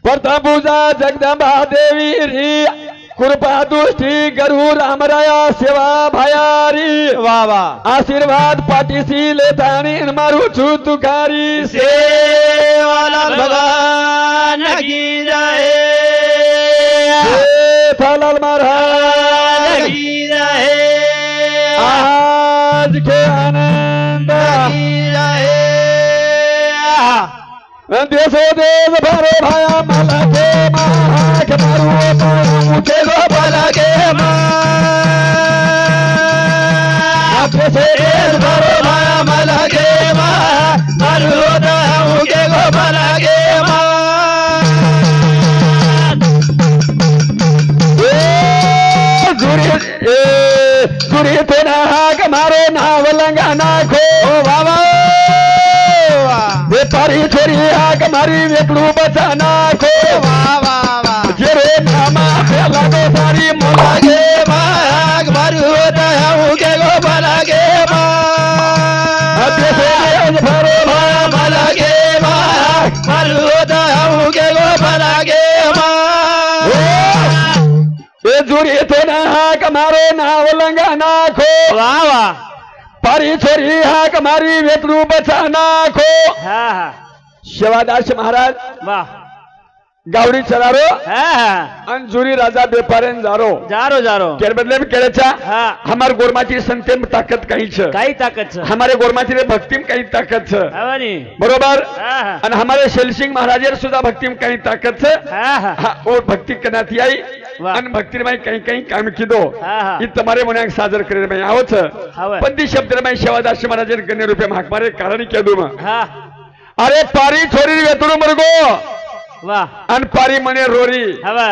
प्रतापूजा जगदंबा देवी री कृपा दृष्टी गरु रामराया सेवा भयारी वाह वाह आशीर्वाद पाठीशी लेतानी मारू छु तुकारी सेवालाल भगवान की जय थालाल महाराज की जय आज के आनंद की जय देशो देश भरो भाया मला के महाक मारू मुझे गो भला के देशो देश भरो भाया मला के मारू मुझे गो भला के जुरी तो ना हाक मारो नाव लंगा नाखो बाबा व्यापारी छोरी हाक मारी वेकड़ू बचा नाखो वाह वाह वाह जेरे नामा पेला गो सारी मोला गे माग मारू मुझे गो भला के भरो भाया भला के मारू मुझे गो भला के जुरी तो ना हाक मारो नाव लंगा नाखो वाह वाह पारी छोरी हाक मारी वेकड़ू बचा नाखो हाँ हाँ शिवादास महाराज वाह गावडी चलारो हाँ आणि जुरी राजा बेपारेन जारो जारो जारो केर बदले में केळेचा हाँ हमार गोरमाची संतेम ताकत काही छ काही ताकद छ हमारे गोरमाची रे भक्तिम काही ताकत छ हवानी बरोबर हाँ हाँ आणि हमारे शेलसिंग महाराजेर सुद्धा भक्तिम काही ताकत छ हाँ हाँ हा ओ भक्ति कनाती आई वाह. आणि भक्ति में काही काही काम किदो हाँ हाँ इ तुम्हारे मने साजर करे में आओ छ हवा पण ती शब्द में शिवादास महाराजेर गण्य रूपे हाक मारे कारण केदो म हाँ अरे पारी छोरी वेतुरु मरगो वाह आणि पारी मने रोरी हवा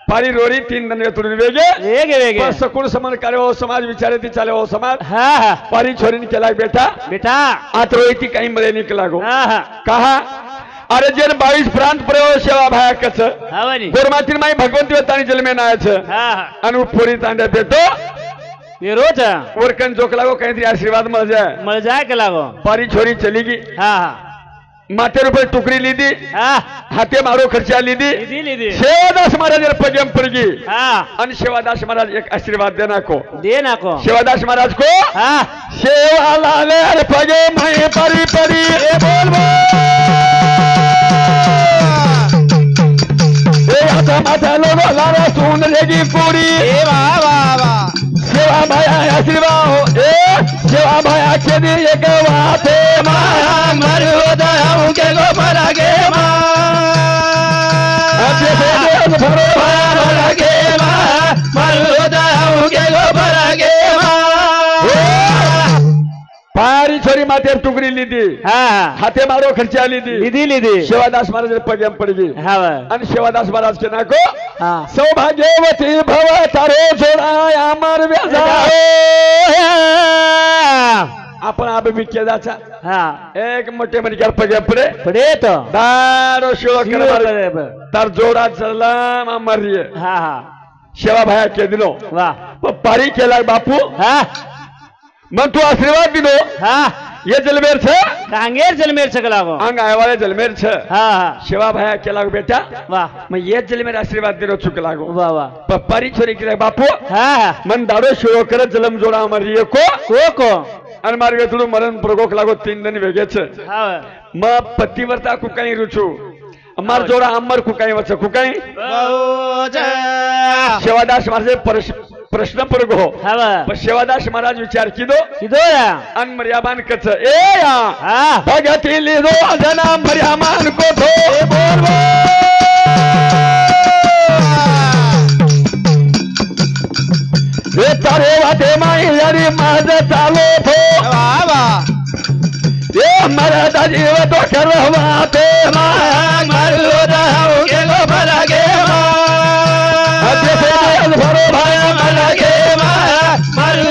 पारी रोरी तीन दन वेतुरु वेगे वेगे वेगे बस सकुल समन करे हो समाज विचारे ती चाले हो समाज हाँ हाँ पारी छोरी ने केला बेटा बेटा आत रोईती काही मरे निकला गो हाँ हाँ कहा अरे जेन 22 प्रांत प्रयोग सेवा भाया कच हवानी गोरमातीन माई भगवंत वेतानी जन्मे नायच हाँ हाँ अनु पुरी तांडे बेटो ये रोज वरकन जोकला गो काही आशीर्वाद मिल जाए मल जाए के लागो पारी छोरी चली गई हाँ हाँ माथे रुपये टुकड़ी लीदी हाँ हाथे मारो खर्चा लीदी लीदी लीदी सेवादास महाराज पगेम पड़गी हाँ आणि शिवादास महाराज एक आशीर्वाद देना को दे ना को शिवादास महाराज को हाँ सेवा लाले अरे पगे मई परी परी ए बोल ए आता माथा लोगो लारा सुन लेगी पूरी ए वाह वाह वाह सेवा भाया आशीर्वाद हो ए सेवा भाया के दिन एक वाते माया मरु मुझे गो भला के भरो भला के मरु मुझे गो भला के पारी छोरी माथे टुकड़ी लीदी हाँ हाथे मारो खर्चा लीदी लीदी लीदी शिवादास महाराज पगेम पड़गी हाँ आणि शिवादास महाराज के नाको हाँ सौभाग्यवती भव तारो जोडाया अमर व्याजा आपण आप भी केदाचा हाँ एक मोठे मणक्यार पगे पडे पडे तो दारो शिव करे तार जोडा चढला अमर्य हाँ हाँ सेवा भाया के दिलो वाह पारी केला बापू हाँ मग तू आशीर्वाद दिलो हाँ ये जलमेर छ कांगेर जलमेर सकला को अंग आयवाले जलमेर छ हाँ हाँ सेवा भाया केला बेटा वाह मग ये जलमेर आशीर्वाद दिलो चुकला गो वाह वाह पारी छोरी केला बापू हाँ हाँ मन दारो शिव करत जलम जोडा अमर्य को आणि मार्गे तुडू मरण प्रगोक लागो 3 दिन वेगेच हाँ मग पतिव्रता कुकाई रुचू अमर जोडा अमर कुकाई वच कुकाई शिवादास महाराज प्रश्न प्रगो हवा पण शिवादास महाराज विचार किदो किदो या अन मर्यामान कच ए या हाँ भगती लिदो जना मर्यामान को थो बोल ये तारे वाटे माई यारी माझ चालो थो वाह वाह ये मरदा जीव तो करवाते मांग मरु मुझे गो भला के भरो भाया भला के मरु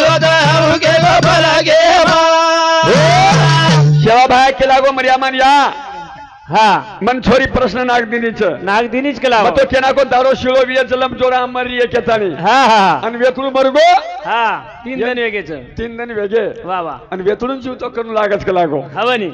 मुझे गो भला के सेवा भाया केला गो मर्यामान या हाँ मन छोरी प्रश्न नागदिनीच नागदिनीच केला मग तो केना को दारो शिलो विय जलम जोडा अमरी एकेतानी हाँ हाँ आणि वेतुळू मरगो हाँ 3 दिन वेगेच 3 दिन वेगे वाह वाह आणि वेतुळून जीव तो करू लागच लागो हवनी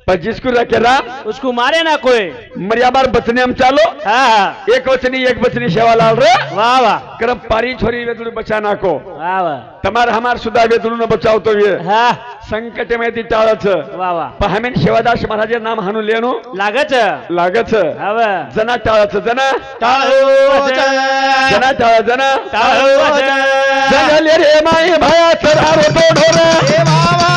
पर जिसको रखे राम उसको मारे ना कोई। मर्याबार बचने हम चालो। हाँ एक वचनी सेवालाल रे वाह वाह करम पारी छोरी वेदुड़ बचाना को वाह वाह तमार हमार सुधा वेदुड़ न बचाओ तो ये हाँ संकट में ती टाळच वाह वाह पण हमें सेवादास महाराज नाम हानू लेनो लागच लागच हव जना टाळच जना टाळूच जना टाळ जना टाळूच जगले रे माई भया चरारो तो ढोरे ए वाह वाह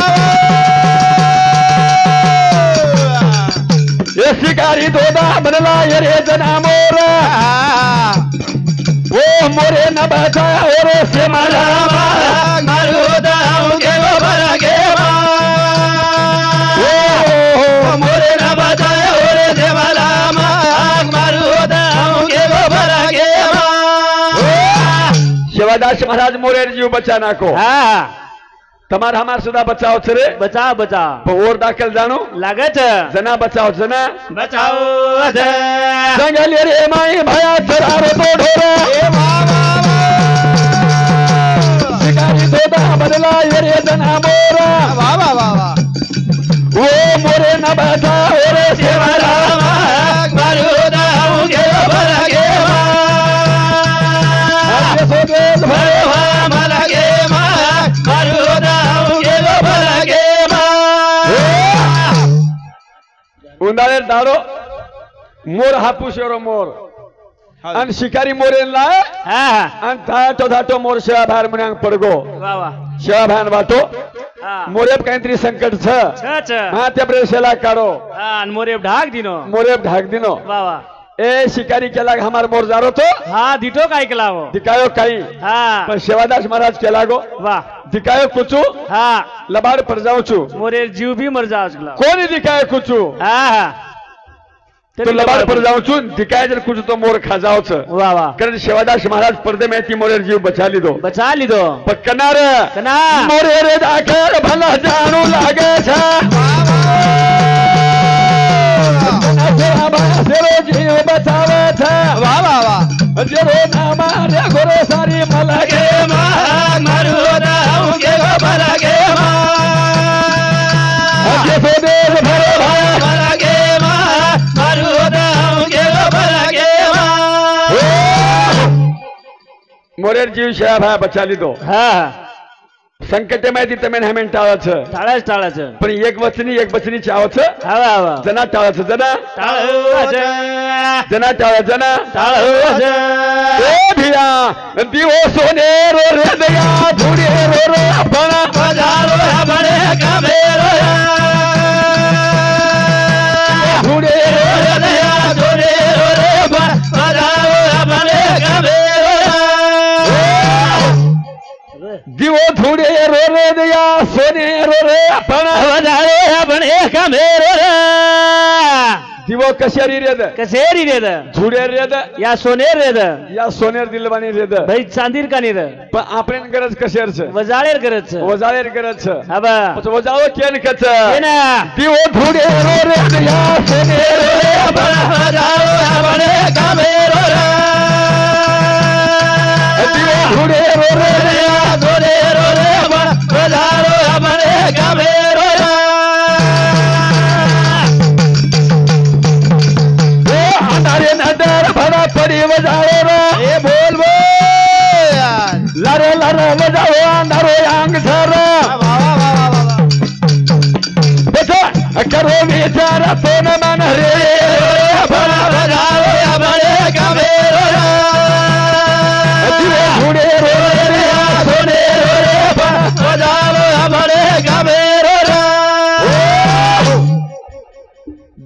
ये शिकारी दोदा बनला ये रे जना मोर वो मोरे न बचाया और से माला मरुदा उगे वो भरगे ओ मोरे न बचाया और से माला मरुदा उगे वो भरगे सेवादास महाराज मोरे जीव बचाना को हाँ तमार हमार सुधा बचाओ छे रे बचाओ बचाओ और दाखल जानो लागच जना बचाओ जना बचाओ जंगल रे माई भया चरारो तो ढोरे ए वाह शिकारी दोदा बदला ये रे जना मोरा वाह वाह वाह वाह वो मोरे न बचा और से माला मरुदा उगे वो भरगे आगे सोगे भयो भरगे मरुदा उगे वो भरगे उंदाळे दारो मोर हापुसेरो मोर अन शिकारी मोरे लाय हाँ अन धाटो धाटो मोर सेवा भार मन्यांग पडगो वाह वाह सेवा भान वाटो हाँ मोरेब काहीतरी संकट छ छच हा त्या प्रेसेला काढो हाँ मोरे ढाक दिनो मोरेब ढाक दिनो वाह वाह ए शिकारी केला हमार मोर जारो तो हाँ दिटो काय केला वो दिकायो काही हाँ पण सेवादास महाराज केला गो वाह दिकायो कुचू हाँ लबाड पर जाऊ छु मोरे जीव भी मर जाओ उसका कोणी दिकायो कुचू हाँ हाँ तो लबाड पर जाऊ छु दिकाय जर कुछ तो मोर खा जाओ छ वाह वाह कारण सेवादास महाराज पर्दे में ती मोरे जीव बचा ली दो बचा ली दो पक्कना रे कना मोरे रे दाखर भला जानू लागे छ सेरो जीव बचावे छ वाह वाह वाह जरो नामा रे गोरो सारी मलगे मरुदा उगे वो भरगे अजे तो देव भरे भाया भरगे मरुदा उगे वो भरगे मोरे जीव सेवा भाया बचा ली दो हाँ संकट में ती तमेन हमें टाळच टाळच टाळच पण एक वचनी चावच हवा हवा जना टाळच जना टाळच जना टाळ जना टाळच ए भिया दिवो सोने रो रे दया धुडे रो रो आपण बजारो बड़े कमेरो धुडे रो रे दया जोरे रो बजारो बड़े कमेरो दिवो धुडे रो रे दया सोने रो रे आपण बजारो बड़े कमेरो दिवो कशेरी रेद कसेरी रेद धुडे रेद या सोनेर रेद या सोनेर दिलवानी रेद भाई चांदीर का नीर पण आपण गरज कशेर छ वजाळेर करत वजाळेर गरज छ हबा वजाळो केन कच एना दिवो धुडे रो रे दया सोने रो रे बजारो बड़े कमेरो दिवो धुडे रो रे दया जोरे बजारो बड़े कमेरो अरे नदर भरा पड़ी वजाओ रे ए बोल बोल लरे लरे वजाओ अंधारो आंग धर बेटा करो विचार तो न मन रे बड़ा बजारो या बड़े कमेरो दिवे धुड़े रो रे सोने बजारो या बड़े कमेरो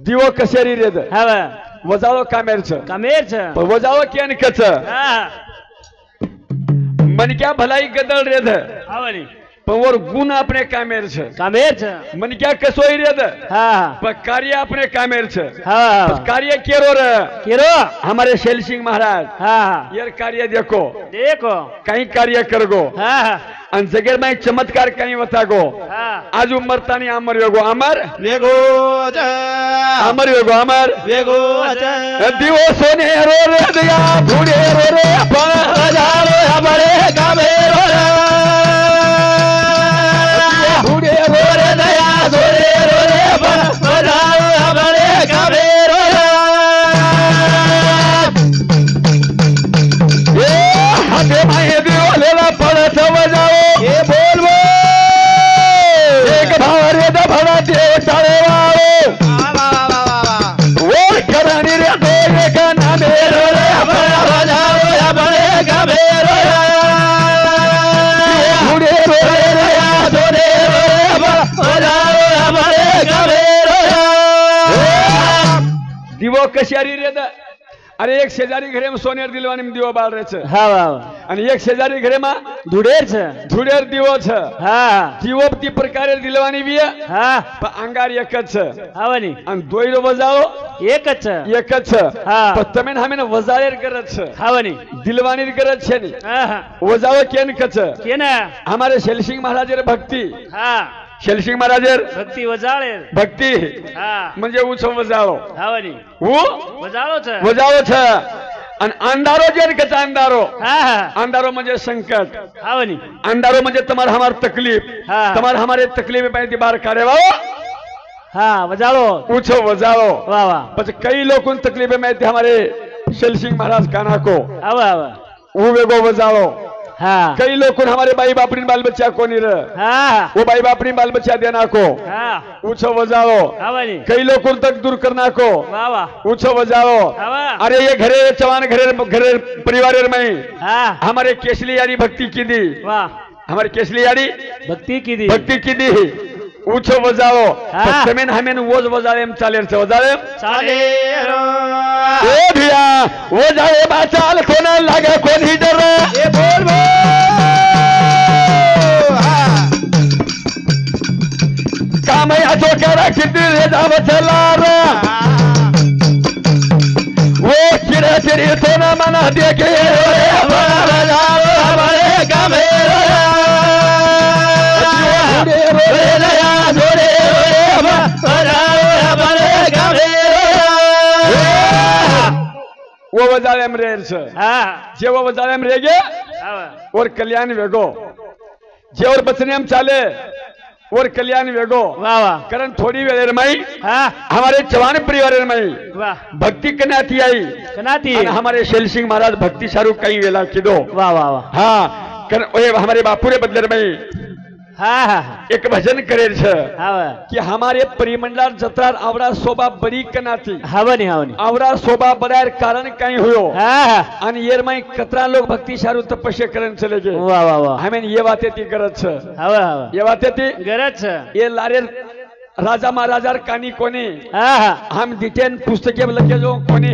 दिवो कशेरी रेद हवा वजाओ कामेर छ कमेर छ वजाओ केन कच हाँ मन क्या भलाई गदल रेद आवली पण वर गुण अपने कामेर छ कमेर छ मन क्या कसोई रेद हाँ पण कार्य अपने कामेर छ हाँ कार्य केरो रे किरो हमारे शैल सिंह महाराज हाँ यार कार्य देखो देखो कहीं कार्य कर गो हाँ आणि जगेर में एक चमत्कार कहीं बता गो हाँ आज उमरतानी अमर योगो अमर वेगो अमर योगो अमर वेगो दिवो सोने रो रे दया धुड़े रो रे बजारो या बड़े कमेरो धुड़े रो रे दया जोरे बजारो दिवो कशारी रे द अरे एक शेजारी घरे में सोनेर दिलवानी में दिवो बाल रे छ હા વાહ અને એક शेजारी घरे में ધુડેર છે ધુડેર दिवो छ હા दिवो ती प्रकारे दिलवानी बी હા पण अंगार एक ज छ આવની आणि दोयरो वजाळो એક જ છે एक ज छ હા पण तमेन हमेन वजाळेर गरज छ આવની दिलवानी गरज छ नी હા હા वजाळो केन कच કેના हमारे शेलसिंग महाराजेर भक्ती હા शेलसिंग महाराजेर ભક્તિ વજાળે भक्ती હા म्हणजे उच वजाळो આવની वो વજાળો છે वजाळो छ आणि अंधारो जे कचा अंधारो હા હા अंधारो म्हणजे संकट આવની अंधारो म्हणजे तुम्हारा हमार तकलीफ हाँ। तुम्हारा हमारे तकलीफ में ती बार करे वो હા વજાળો पूछो वजाओ વાહ वाह बस कई लोगों तकलीफ में थे हमारे शेल सिंह महाराज काना को આવા આવા वो वेगो वजाओ હા कई लोगों हमारे भाई बापरी बाल बच्चा को नहीं रहे હા वो भाई बापरी बाल बच्चा देना को હા पूछो वजाओ આવની कई लोगों तक दूर करना को વાહ વાહ पूछो वजाओ આવા अरे ये घरे चवान घरे घरे परिवार में હા हमारे केसली यारी भक्ति की दी વાह हमारे केसली यारी ભક્તિ કીધી भक्ति की दी ऊंचो वजाओ हाँ। समेन हमेन वोज वजाले चालेर से वजाले ચાલે રો ए भिया वजाले बाचाल कोना लागे कोनी डर એ બોલ બોલ काम या तो करा कितनी रे जाव चला रे वो चिरे चिरे तो ना मना दे के हमारा जाओ हमारे काम वो वजाले में रेर से હા जे वो वजाले में रेगे આવા और कल्याण वेगो जे और बचने हम चाले और कल्याण वेगो વાહ વાહ कारण थोड़ी वेळेर माई હા हमारे जवान परिवार माई વાહ भक्ति कनाती आई કનાતી અને हमारे शेल सिंह महाराज भक्ति सारू कई वेला कीधो વાહ वाह वाह हाँ कारण ओए हमारे बापूरे बदलर में હા હા एक भजन करे छे આવા कि हमारे परिमंडल जत्रार आवड़ा शोभा बरी कनाती આવની આવની आवड़ा शोभा बरार कारण कई हुयो હા હા आणि येर माई कतरा लोग भक्ति सारू तपस्या करन चले गए વાહ વાહ वाह हमें ये बातें ती गरज छे આવા આવા ये बातें ती ગરજ છે ये लारे राजा महाराजार कानी कोणी હા હા हम दिटेन पुस्तके लगे जो कोणी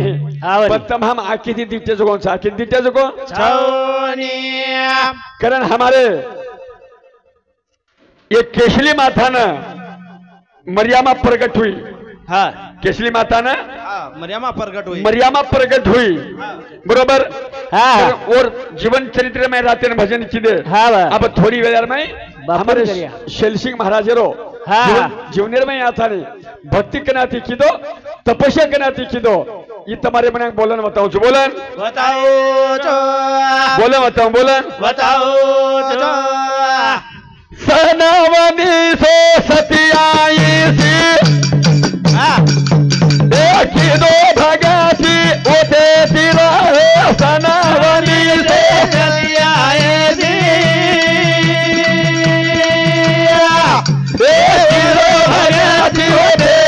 आवनी पण तम हम आखी दी दिटे जो कौन सा आखी दिटे जो को છોની कारण हमारे ये केशली माता न मरियामा प्रकट हुई હા केशली माता न મર્યાદા પ્રગટ हुई मरियामा प्रकट हुई बरोबर હા और जीवन चरित्र में रात भजन की दे હા વાહ अब थोड़ी वेळ में बापू हमारे करिया। शेल सिंह महाराजरो हाँ। जीवनेर में आता नहीं भक्ति कनाती की दो तपस्या कनाती की दो ये तुम्हारे मन बोलन बताओ जो बोलन बताओ जो बोलन बताओ बोलन बताओ जो सनवनी सो सतियाई सी देखी दो भगती उठे तिरा सनवनी से चलिए जी देखी दो भगती उठे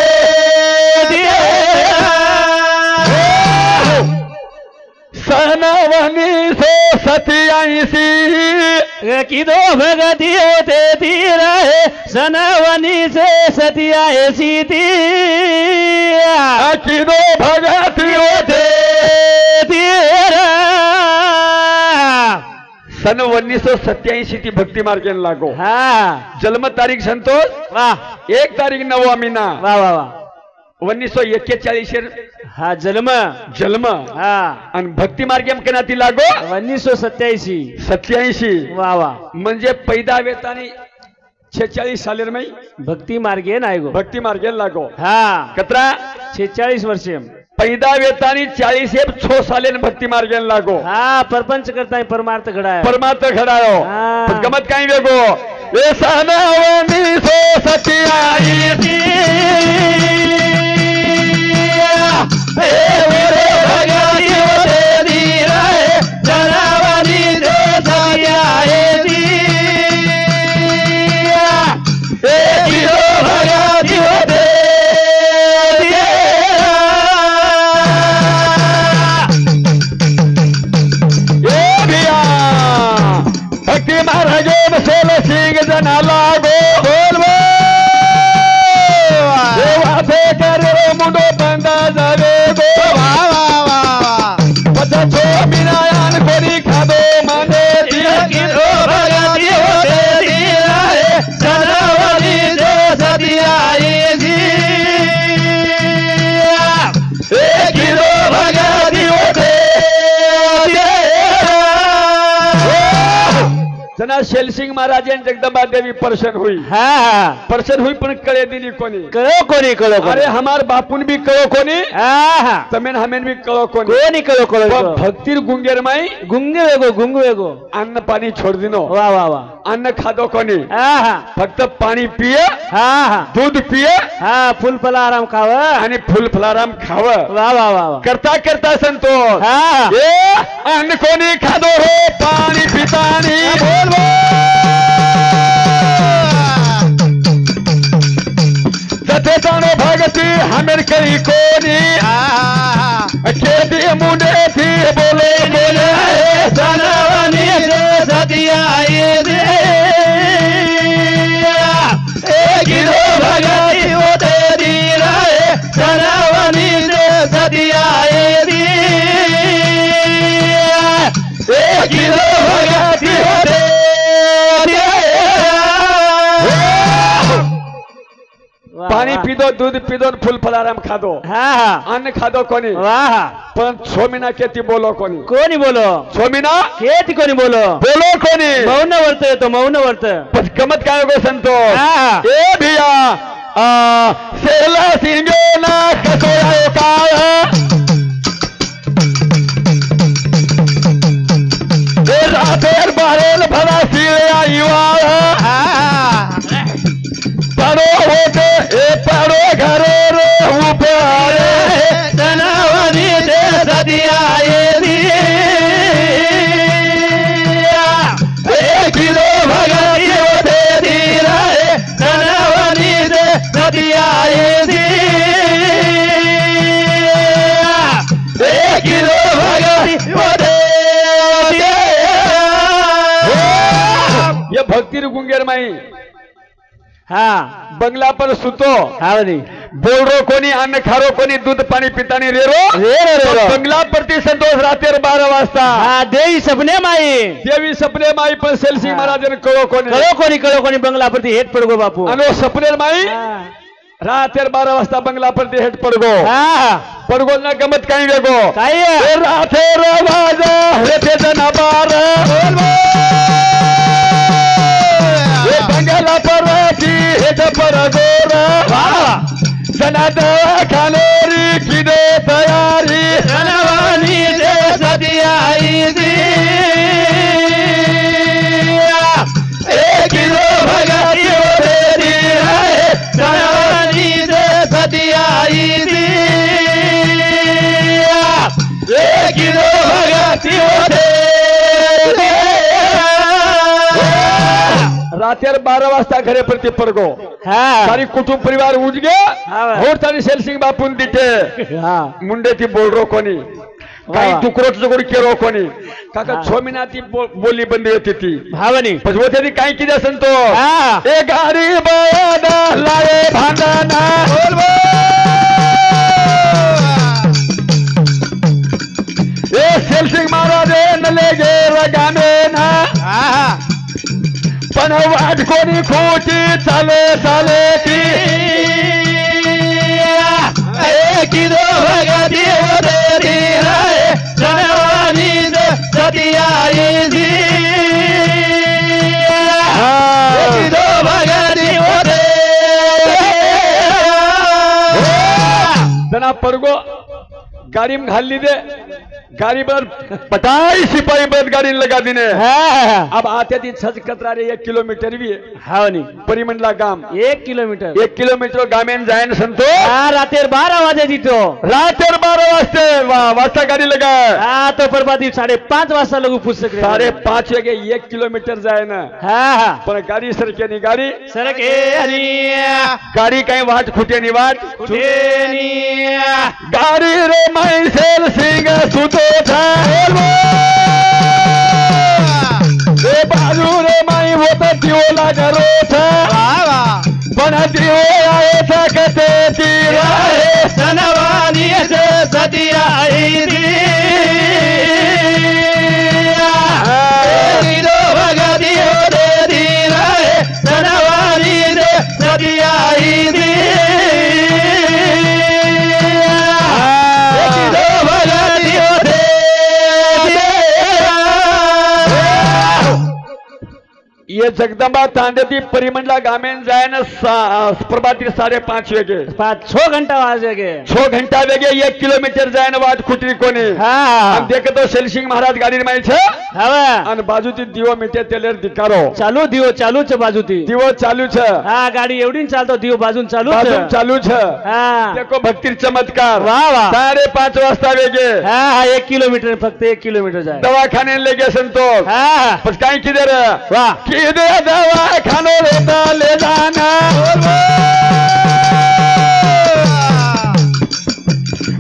सनवनी सो सतियाई सी कीधो भगती होते तीरा है सनवनी से सतिया सीती किदो भगती होते तीरा सन 1987 ती भक्ती मार्गेन लागो हाँ जन्म तारीख संतोष वाह 1 तारीख 9 मीना वाह वाह वाह 1941 हा जन्म जन्म हा आणि भक्ती मार्गेम कनाती लागो 1987 87 वाह वाह म्हणजे पैदा वेतानी 46 सालेर में भक्ती मार्गे नाही गो भक्ती मार्गेन लागो हा कतरा 46 वर्ष पैदा वेतानी 40 हे 6 सालेन भक्ती मार्गेन लागो हा परपंच करताय परमार्थ घडाय परमात्मा घडायो हाँ। पण गमत काही वेगो ए सनवनी सो सतियाई सी ए ओरे भगती होते धीरा है जनावनी से सतियाए दी ए धीरो भगती होते ए भिया भक्ति महाराजो सोल सिंह जना लागो बोल देवा से करे मुंडो बंदा जावे तना शेलसिंग महाराज आणि जगदंबा देवी परशन हुई हाँ परशन हुई पण कळे दिनी कोणी कळो कोणी कळो अरे हमार बापून भी कळो कोणी हाँ तमेन हमेन भी कळो कोणी कोणी कळो कळो पण भक्तीर गुंगेर माई गुंग वेगो अन्न पाणी छोड दिनो वाह वाह वाह अन्न खादो कोणी हाँ फक्त पाणी पिये हाँ हाँ दूध पिये हाँ फुल फलाराम खाव आणि फुल फलाराम खाव वाह वाह वाह करता करता संतोष हाँ ए अन्न कोणी खादो हो पाणी पितानी बोल जथे जाणो भगती हमेर करी कोणी खेती मुंडे थी बोले बोले सनवनी सतिया दे गिरो भगती होते दी रहे सनवनी सतिया दी गिरो भगती होते पाणी पिदो दूध पिदो फुल फलाराम खादो हाँ अन्न खादो कोणी वाह पण छोमिना केती बोलो कोणी कोणी बोलो छोमिना केती कोणी बोलो बोलो कोणी मौन वर्त तो मौन वर्त पण गमत काय गो संतो हाँ ए भिया सेला सिंगो ना कसोया काळ ए रातेर बारेल भरा सिळे आईवाळ पडो होते ए पडो घरे रे उभे सनवनी सतिया गिरो भगती होते दी रहे सनवनी सतिया गिरो भगती होते ये भक्तिर गुंगेर माई हाँ बंगला पर सुतो हाँ बनी बोल रो कोणी अन्न खारो कोणी दूध पाणी पितानी रेरो बंगला परती संतोष रातेर 12 वाजता हाँ देवी सपने माई देवी सपने माई पण सेलसिंग महाराजन कळो कोणी बंगला प्रति हेट पडगो बापू अनो सपनेर माई रातेर 12 वाजता बंगला परती हेट पडगो पडगो ना गमत काही वेगो काय रातेर वाजा हेते जनाबार बंगला परती हेट पडगो जनाद खालेरी किदे तयारी सनवनी सतिया गिरो भगती होते दी रहे सनवनी सतिया गिरो भगती होते रातेर 12 वाजता घरे परती पडगो सारी कुटुंब परिवार उजगे होर तारी सेलसिंग बापून तिथे मुंडे ती बोल रो कोणी काही तुकरोच जोगडी केरो कोणी काका 6 महिना ती बोली बंद येते ती भावनी पजवते ती काय किती संतो ए गाडी बळदा लाये भांडना ए सेलसिंग महाराज नले गे रगामे ना पण वाट कोणी खोटी चाले ती गिरो भगती होते दी रहे सनवनी सतिया गिरो भगती होते तना पडगो गाड़ी में घाल ली दे गाड़ी पर पटाई सिपाही बंद गाड़ी लगा दीने अब आते दिन सज कतरा रे 1 किलोमीटर भी हाँ नहीं परिमंडला गाम 1 किलोमीटर 1 किलोमीटर गामेन जायन संतो रातेर 12 वाजे जीतो रातेर 12 वाजते वाजता गाड़ी लगा तो परबादी 5:30 वाजता लोग पूछ सकते 5:30 वागे 1 किलोमीटर जाए ना पण गाड़ी सरके नहीं गाड़ी सरके गाड़ी कहीं वाट खुटे नहीं वाट गाड़ी रे माई सेल सिंह सुतो था रे बाजू रे माई वो तो दियोला करो था पण दियो आए था कते तीरा सनवानी से सतिया गिरो भगती होते दी रहे सनवानी से सतिया ये जगदंबा तांडती परिमंडला गामेन जायन प्रभाती 5:30 वेगे 6 घंटा वाजेगे 6 घंटा वेगे 1 किलोमीटर जायन वाद खुटरी कोणी हाँ देखतो शेलसिंग महाराज गाडी माई छे हवा आणि बाजूती दिवो मीटे तेलेर दिकारो चालू दिवो चालू छे बाजूती दिवो चालू छे हाँ गाडी एवढी चालतो दिवो बाजून चालू छे बाजून चालू छे हाँ देखो भक्तीर चमत्कार वाह वाह 5:30 वाजता वेगे हाँ 1 किलोमीटर फक्त 1 किलोमीटर जाए दवाखाने लेगे संतोष हाँ पण काय किधर वाह किधर दवाखानो लेता ले जाना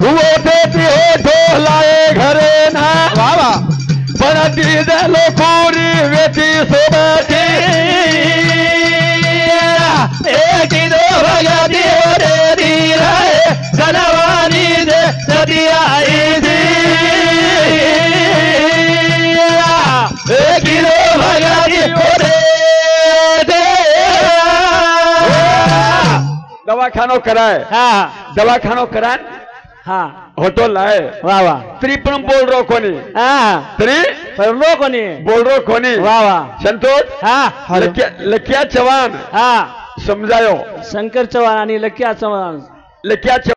वो देती हो ढोलाए घरे ना वाह वाह पण दिदलो पुरी वेची सोबती एकी दो भगती ओरे धीरा गणवानी दे सदी आई दी एकी दो भगती ओरे दवाखानो कराय हाँ दवाखानो करान हाँ होटो लाए वाह वाह तरी पण बोल रो कोणी हाँ तरी पर लोग कोणी बोल रो कोणी वाह वाह संतोष हाँ लकिया चव्हाण हाँ समजायो शंकर चव्हाण आणि लक्या चव्हाण लकिया